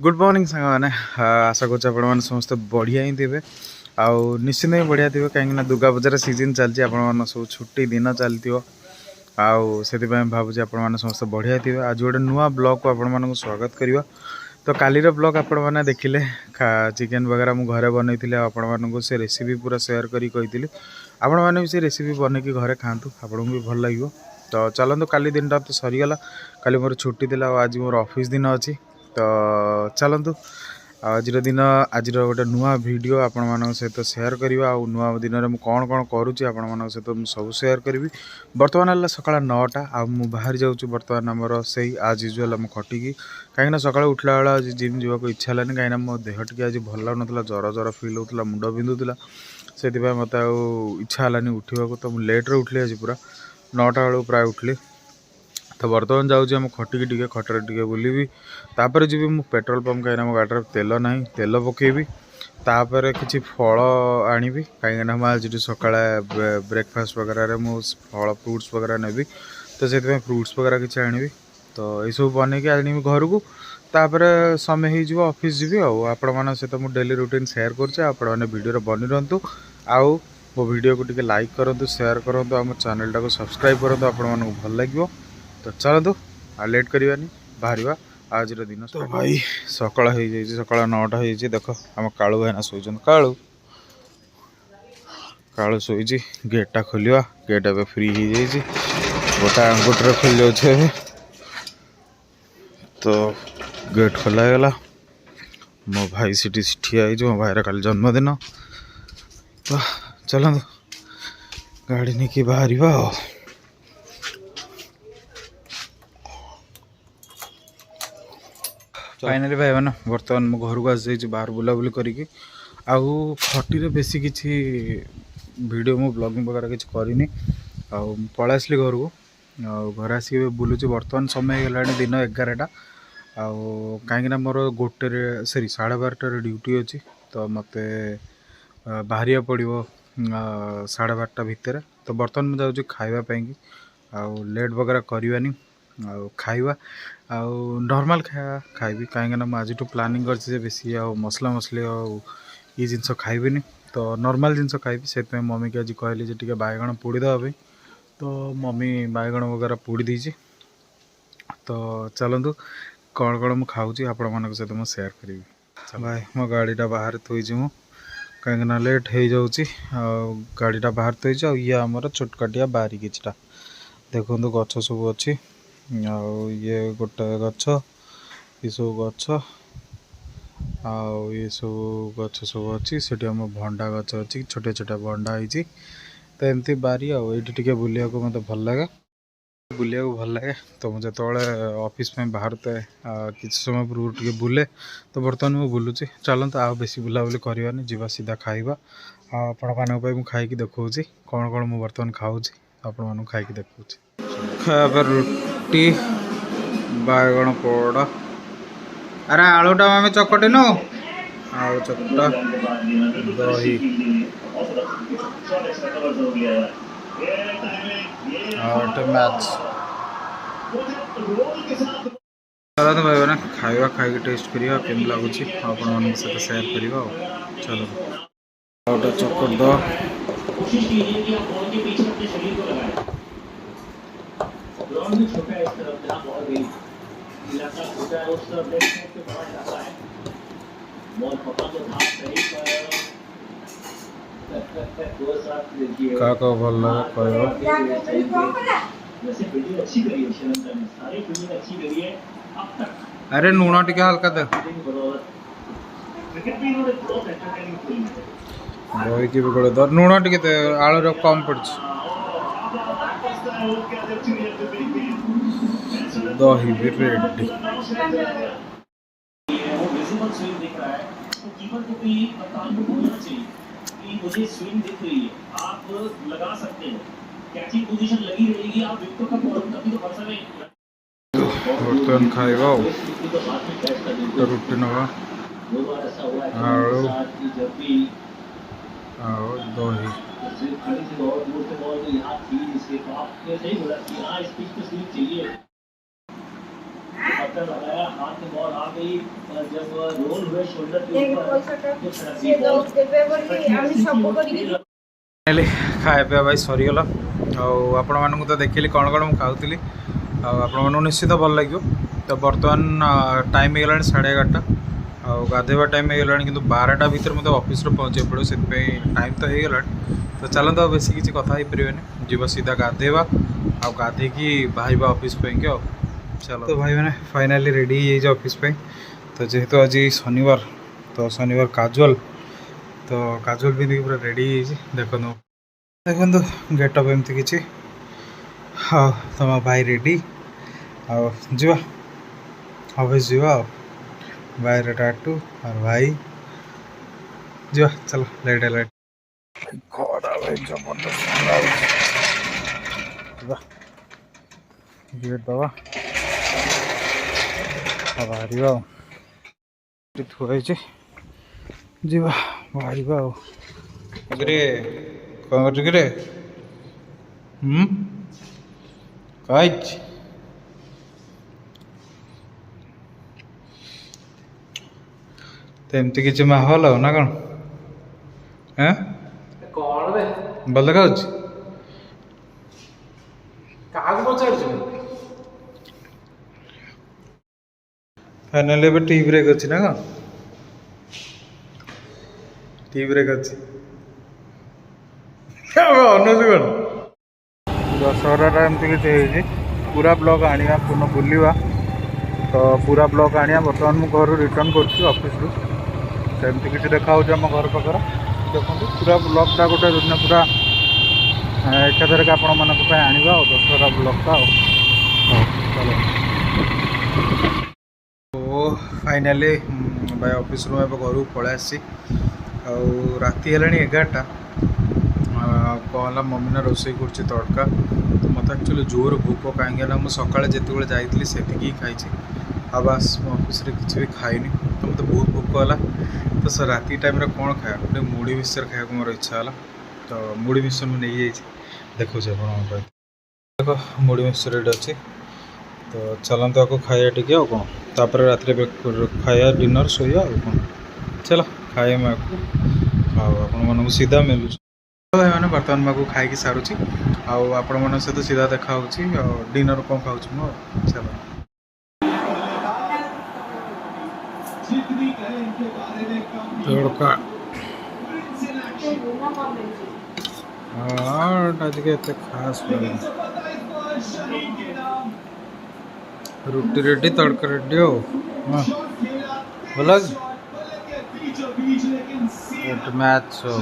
Good morning सांग मैंने आशा कर समस्त बढ़िया ही थे आउ निश्चिंत ही बढ़िया थे कहीं दुर्गा पूजार सीजन चलती आप सब छुट्टी दिन चलती आउ से भावुँ आप समस्त बढ़िया थे। आज गोटे नुआ ब्लॉग को आपण स्वागत करवा। तो कालीर ब्लॉग आपण मैंने देखिले चिकेन वगैरह मुझे घरे बनई आपण से रेसिपी पूरा शेयर करी आपण मैंने भी से रेसिपी बनईकी घरे खातु आपको भी भल लगे। तो चलते काली दिन टा तो सरीगला काली मोर छुट्टी थी आज मोर ऑफिस दिन अच्छी। तो चलतु आज दिन आज गोटे नुआ वीडियो आपण मान सहित शेयर करवा। आ नुआ दिन में कौन कौन करुँची आपण मान सहित सब शेयर करी। बर्तमान है सका 9टा आ बाहर जाऊँ बर्तमान आमर से आज यूजुआल आम खटिकी कहीं सका उठला बेला आज जिम जावाक इच्छा है कहीं मो देह टी आज भल लगुना जर जर फिल होता मुंड बिंधुला से मत इच्छा है उठा तो मुझे लेट्रे उठली आज पूरा 9टा बेलू प्राय उठली। तो बर्तमान जाऊँ खटिकी टे खटर टे बुलबी तापर जी मु पेट्रोल पंप कहीं मो गाड़ी तेल ना तेल पकेबी तापर किसी फल आनिबी कहीं आज सका ब्रेकफास्ट वगैरह मुझ फल फ्रुट्स वगैरह नेबी। तो से फ्रुट्स वगैरह किसी आनिबी तो यू बनईकी आनिबी घर को तापर समय हो ऑफिस जी आपण सहित मुझे डेली रूटीन शेयर कर वीडियो बनी रुँ आउ मो वीडियो को टिके लाइक करूँ शेयर करूँ आम चैनल टाक सब्सक्राइब करूँ आपण भल लगे। तो चलतु आ लेट करवानी बाहर आज दिन। तो भाई सकाल हो सका 9टा हो देख आम कालू भाईना शोचन कालू कालू शोची गेटा खोलिया गेट ए फ्री हो जाए गोटा अंगुठे खोल जाऊे तो गेट खोलागला मो भाई सीटी ठिया मो भाईर कल जन्मदिन। तो चलतु गाड़ी नहीं कि बाहर फाइनाली भाई मैंने बर्तमान मो घर को आसी बाहर बुलाबुली करके आउ खटी बेसी किसी वीडियो मो ब्लॉगिंग वगैरह किसी करनी आउ पलि आसली घर को घर आसिक बुलूची बर्तमान समय गला दिन 11टा आउ कहीं मोर गोटे सरी 12:30 ड्यूटी अच्छी। तो मत बाहर पड़ो 12:30 भितर। तो बर्तमान मुझे जाऊँ खावाई आउ लेट वगैरह करवानी आउ खाइबा आउ नॉर्मल खाया खाइबी कहीं आज प्लानिंग कर बेसी आ मसला मसली ये जिनस खाइबी। तो नॉर्मल जिनस खाइबी से मम्मी की आज कहली टे बैगण पोड़ी देवाई तो मम्मी बैगण वगैरह पोड़ी देती। तो चलतु कौन कौन मुझे खाऊँ आपण मान सहित मुझे शेयर करी। भाई मो गाड़ीटा बाहर थोची मु कहीं लेट हो जाऊँगी गाड़ीटा बाहर थोची ये आमर छोटकाटिया बारी किटा देखो गच सब अच्छी आउ ये गोटे गच ये सब गच आउ ये सब गच सब अच्छी से भंडा गच अच्छी छोटे छोटे भंडा होती। तो एमती बारी आईटी बुलिया को मत भल लगे बुलिया को भल लगे। तो मुझे जो ऑफिस में बाहर थे किसी समय पूर्व टे बुले तो बर्तमान मुझे बुलूची। चलते आ बेसी बुलाबुली करवानी जीवा सीधा खाइबा आपण मुझे खाई देखा कौन कौन मुझे बर्तमान खाऊँ आपण खाई देखा खाया रुटी बैगण पोड़ा अरे आलूटा आम चकटी नो आलू चकटा दही मैच चलो भाई ना खाଇବା खाई टेस्ट करिया केम लगुच आपण सहित शेयर करिवा। चलो आउटा चकट दो का भल लगे अरे लुण टे हल्का दे दही की भी दो लुण टे आलू कम पड़ दही भी रेडी मुझे स्विंग दिख रही है आप लगा सकते हैं कैचिंग पोजीशन लगी रहेगी आप विकेट का बॉल कभी तो फंसा नहीं। बर्तन खाइबा रुटी नवा आलू और दही फाइनाली खाया पिया भाई सरीगला आपण मानू तो देखिली कौन कौन मुझे खाऊली आपको निश्चित भल लगे। तो बर्तमान टाइम हो 11:30 गाधेवा टाइम हो गला कि 12टा भितर मतलब ऑफिस पहुँचे पड़ो से टाइम तो हो गला। तो चलते बेस किसी कथा ही पारे जीव सीधा गाधेवा गाधेकी बाहर ऑफिस पे चलो। तो भाई मैंने फाइनाली रेडी हो ऑफिस पे। तो जेहेतु आज शनिवार तो शनिवार काजुअल तो काजुअल पिंधि पूरा रेडी देखो देखो गेटअप एमती किसी हाँ तुम भाई रेडी आवा ऑफिस जावा भाई टाटू और भाई जा चलो लेट लेट खरा भाई जबरदस्त गेट दवा बाहर थुआई जीवा बाहर रे कौन कर रे कहीं तो एमती किसी माहौल हो ना कौन है भल देखा फाइनाली ए टी ब्रेक अच्छी ना कौन टी ब्रेक अच्छी अनुज कौन दशहरा एमती किसी पूरा ब्लॉग आनिया पूर्ण बुलवा तो पूरा ब्लॉग आनिया बर्तमान मुझे घर रिटर्न कर ऑफिस रु सेमती किसी देखा आम घर पाखर देखो पूरा ब्लॉगटा गोटे दिन पूरा एकाधर आपण मान आना दशहरा ब्लॉगटा चलो। तो फाइनाली भाई ऑफिस रू घर को पलि आसी राति है 11टा कहला मम्मी ना रोसे कर तड़का। तो मत एक्चुअली जोर भूक कहीं मुझे सका जिते जाइली से खाई बास ऑफिस किसी भी खाईनी तो मतलब बहुत भूक है। तो सर राति टाइम कौन खाया गोटे मुढ़ी मिक्सचर खाया मोर इच्छा है। तो मुढ़ी मिक्सचर मुझे नहीं देखो देखो मुढ़ी मिक्सचर ये अच्छी। तो चलते आपको खाया टी कौन तापर रात खाया डिनर शोया कौन चलो खाए मैं आपको सीधा मिलूँ भाई मैंने बर्तमान मैं खाई सारूँ आपण मन सहित सीधा देखा डिनर कौन खाऊँ चलो। तड़का आज के खास रुटी रेडी तड़का रेडी हो बोला मैच हो